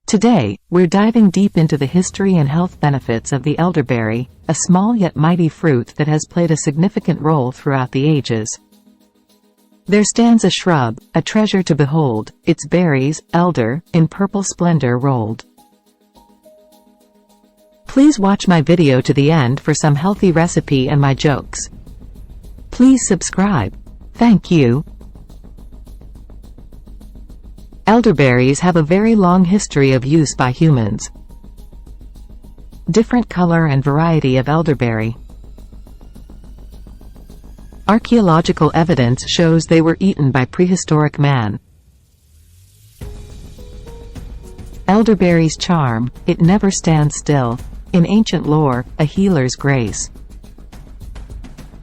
Today, we're diving deep into the history and health benefits of the elderberry, a small yet mighty fruit that has played a significant role throughout the ages. There stands a shrub, a treasure to behold, its berries, elder, in purple splendor rolled. Please watch my video to the end for some healthy recipe and my jokes. Please subscribe. Thank you. Elderberries have a very long history of use by humans. Different color and variety of elderberry. Archaeological evidence shows they were eaten by prehistoric man. Elderberry's charm, it never stands still. In ancient lore, a healer's grace.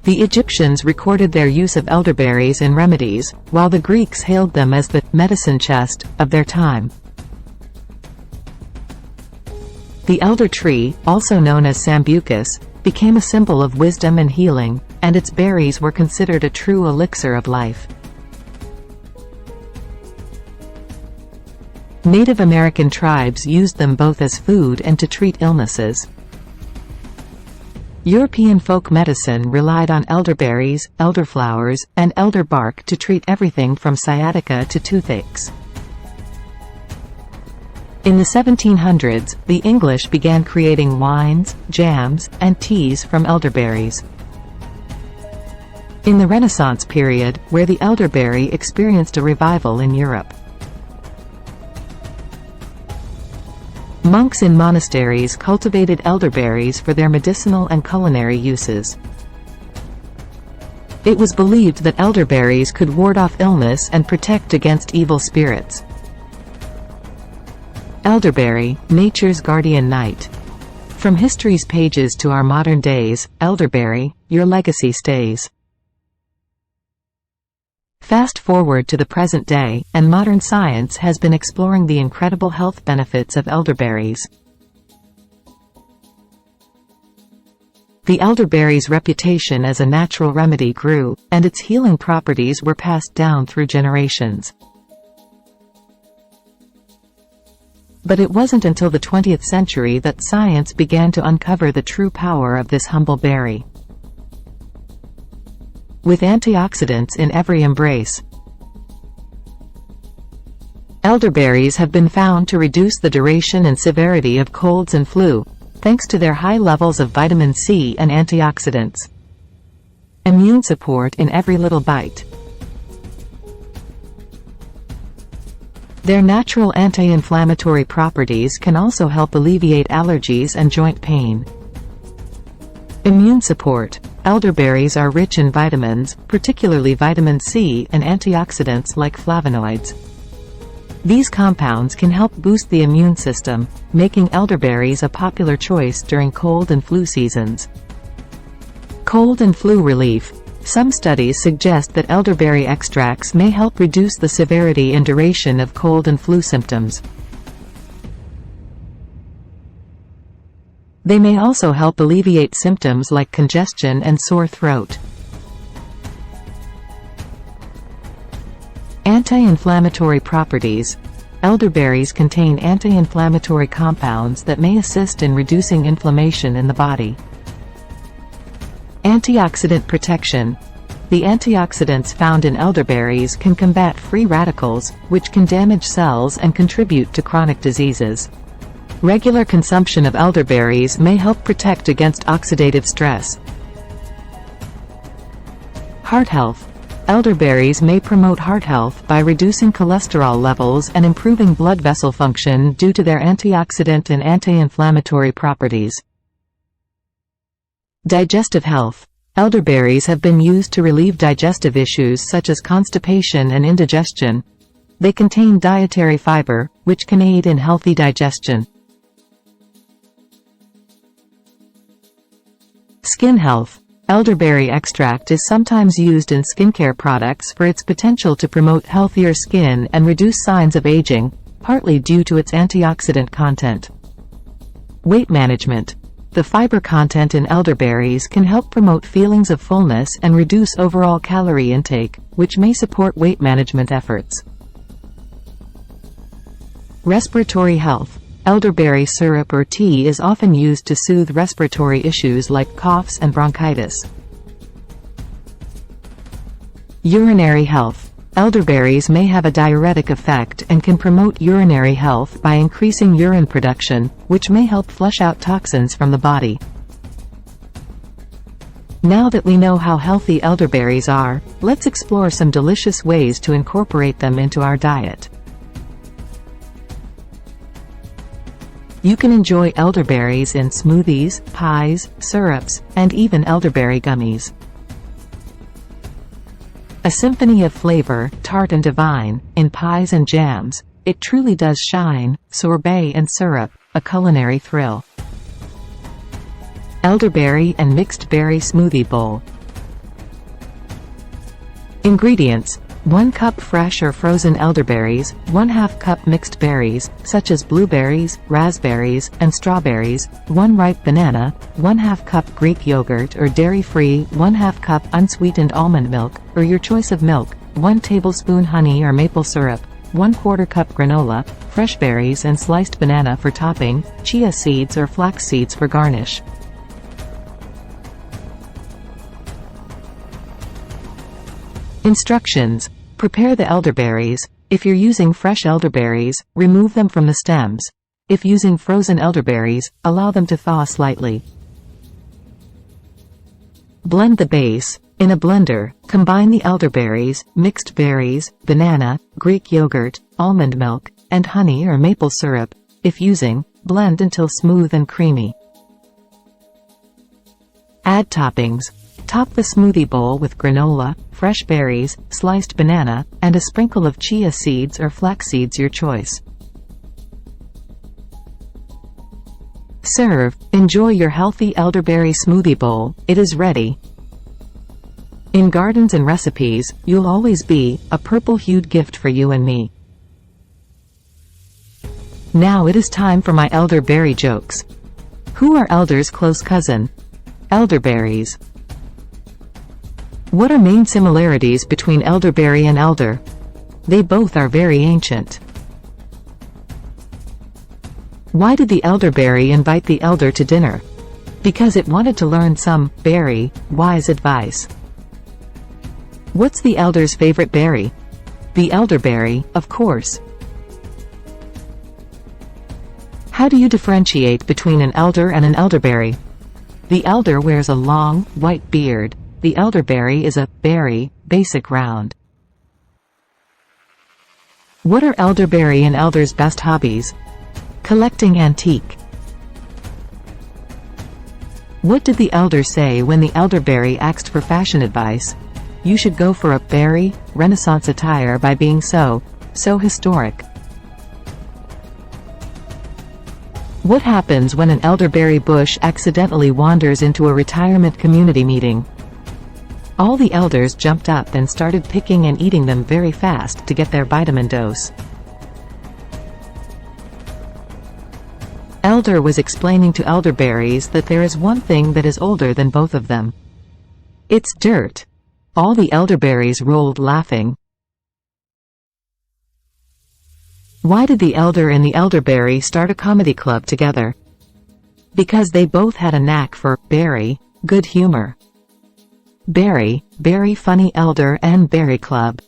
The Egyptians recorded their use of elderberries in remedies, while the Greeks hailed them as the medicine chest of their time. The elder tree, also known as sambucus, became a symbol of wisdom and healing, and its berries were considered a true elixir of life. Native American tribes used them both as food and to treat illnesses. European folk medicine relied on elderberries, elderflowers, and elder bark to treat everything from sciatica to toothaches. In the 1700s, the English began creating wines, jams, and teas from elderberries. In the Renaissance period, where the elderberry experienced a revival in Europe. Monks in monasteries cultivated elderberries for their medicinal and culinary uses. It was believed that elderberries could ward off illness and protect against evil spirits. Elderberry, nature's guardian knight. From history's pages to our modern days, elderberry, your legacy stays. Fast forward to the present day, and modern science has been exploring the incredible health benefits of elderberries. The elderberry's reputation as a natural remedy grew, and its healing properties were passed down through generations. But it wasn't until the 20th century that science began to uncover the true power of this humble berry. With antioxidants in every embrace. Elderberries have been found to reduce the duration and severity of colds and flu, thanks to their high levels of vitamin C and antioxidants. Immune support in every little bite. Their natural anti-inflammatory properties can also help alleviate allergies and joint pain. Immune support. Elderberries are rich in vitamins, particularly vitamin C and antioxidants like flavonoids. These compounds can help boost the immune system, making elderberries a popular choice during cold and flu seasons. Cold and flu relief. Some studies suggest that elderberry extracts may help reduce the severity and duration of cold and flu symptoms. They may also help alleviate symptoms like congestion and sore throat. Anti-inflammatory properties. Elderberries contain anti-inflammatory compounds that may assist in reducing inflammation in the body. Antioxidant protection. The antioxidants found in elderberries can combat free radicals, which can damage cells and contribute to chronic diseases. Regular consumption of elderberries may help protect against oxidative stress. Heart health. Elderberries may promote heart health by reducing cholesterol levels and improving blood vessel function due to their antioxidant and anti-inflammatory properties. Digestive health. Elderberries have been used to relieve digestive issues such as constipation and indigestion. They contain dietary fiber, which can aid in healthy digestion. Skin health. Elderberry extract is sometimes used in skincare products for its potential to promote healthier skin and reduce signs of aging, partly due to its antioxidant content. Weight management. The fiber content in elderberries can help promote feelings of fullness and reduce overall calorie intake, which may support weight management efforts. Respiratory health. Elderberry syrup or tea is often used to soothe respiratory issues like coughs and bronchitis. Urinary health. Elderberries may have a diuretic effect and can promote urinary health by increasing urine production, which may help flush out toxins from the body. Now that we know how healthy elderberries are, let's explore some delicious ways to incorporate them into our diet. You can enjoy elderberries in smoothies, pies, syrups, and even elderberry gummies. A symphony of flavor, tart and divine, in pies and jams, it truly does shine. Sorbet and syrup, a culinary thrill. Elderberry and mixed berry smoothie bowl. Ingredients: 1 cup fresh or frozen elderberries, 1/2 cup mixed berries, such as blueberries, raspberries, and strawberries, 1 ripe banana, 1/2 cup Greek yogurt or dairy-free, 1/2 cup unsweetened almond milk, or your choice of milk, 1 tablespoon honey or maple syrup, 1/4 cup granola, fresh berries and sliced banana for topping, chia seeds or flax seeds for garnish. Instructions. Prepare the elderberries. If you're using fresh elderberries, remove them from the stems. If using frozen elderberries, allow them to thaw slightly. Blend the base. In a blender, combine the elderberries, mixed berries, banana, Greek yogurt, almond milk, and honey or maple syrup. If using, blend until smooth and creamy. Add toppings. Top the smoothie bowl with granola, fresh berries, sliced banana, and a sprinkle of chia seeds or flax seeds, your choice. Serve. Enjoy your healthy elderberry smoothie bowl. It is ready. In gardens and recipes, you'll always be a purple-hued gift for you and me. Now it is time for my elderberry jokes. Who are elder's close cousin? Elderberries. What are main similarities between elderberry and elder? They both are very ancient. Why did the elderberry invite the elder to dinner? Because it wanted to learn some very wise advice. What's the elder's favorite berry? The elderberry, of course. How do you differentiate between an elder and an elderberry? The elder wears a long, white beard. The elderberry is a berry, basic round. What are elderberry and elder's best hobbies? Collecting antique. What did the elder say when the elderberry asked for fashion advice? You should go for a berry, Renaissance attire by being so historic. What happens when an elderberry bush accidentally wanders into a retirement community meeting? All the elders jumped up and started picking and eating them very fast to get their vitamin dose. Elder was explaining to elderberries that there is one thing that is older than both of them. It's dirt. All the elderberries rolled laughing. Why did the elder and the elderberry start a comedy club together? Because they both had a knack for very good humor. Berry, very funny elder and berry club.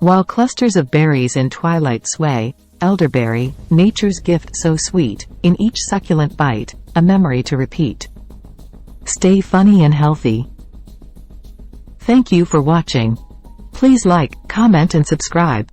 While clusters of berries in twilight sway, elderberry, nature's gift so sweet, in each succulent bite, a memory to repeat. Stay funny and healthy. Thank you for watching. Please like, comment and subscribe.